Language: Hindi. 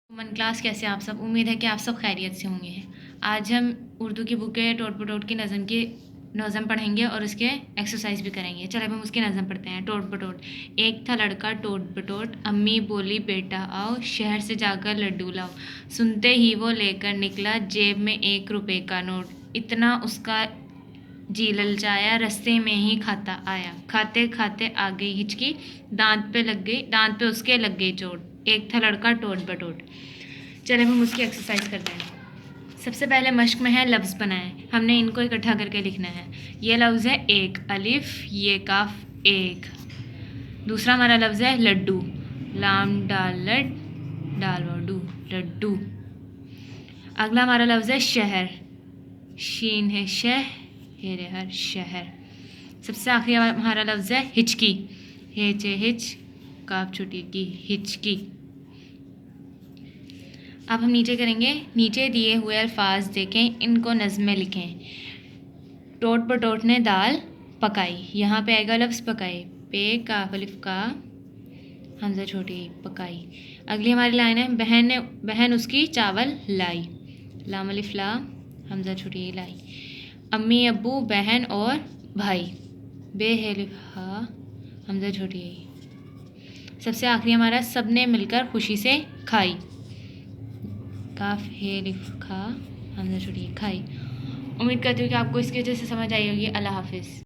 कॉमन क्लास कैसे आप सब। उम्मीद है कि आप सब खैरियत से होंगे। आज हम उर्दू की बुक के टोट बटोट की नज़म पढ़ेंगे और उसके एक्सरसाइज भी करेंगे। चलो अब हम उसकी नज़म पढ़ते हैं। टोट बटोट। एक था लड़का टोट बटोट, अम्मी बोली बेटा आओ, शहर से जाकर लड्डू लाओ। सुनते ही वो लेकर निकला, जेब में 1 रुपए का नोट। इतना उसका जी ललचाया, रस्ते में ही खाता आया। खाते खाते आ गई हिचकी, दांत पे उसके लग गई चोट। एक था लड़का टोट बटोट। चले हम उसकी एक्सरसाइज करते हैं। सबसे पहले मश्क में है लफ्ज़ बनाएं। हमने इनको इकट्ठा करके लिखना है। ये लफ्ज़ है एक, अलिफ, ये काफ एक। दूसरा हमारा लफ्ज़ है लड्डू, लाम डाल लड डाल वडू, लड्डू। अगला हमारा लफ्ज़ है शहर, शीन है शह, हेरे हर, शहर। सबसे आखिरी हमारा लफ्ज़ है हिचकी, हेचे हिच, काफ छोटी की, हिचकी। अब हम नीचे करेंगे। नीचे दिए हुए अल्फाज देखें, इनको नज़में लिखें। टोट बटोट ने दाल पकाई, यहाँ पे आएगा लफ्ज़ पकाई, पे काफ अलिफ का, हमज़ा छोटी पकाई। अगली हमारी लाइन है बहन उसकी चावल लाई, लाम अलिफ ला, हमज़ा छोटी लाई। अम्मी अब्बू बहन और भाई, बे है अलिफ हा, हमज़ा छोटी। सबसे आखिरी हमारा सबने मिलकर खुशी से खाई, काफ है अलिफ खा, हमज़ा छोटी खाई। उम्मीद करती हूँ कि आपको इसकी वजह से समझ आई होगी। अल्लाह हाफिज़।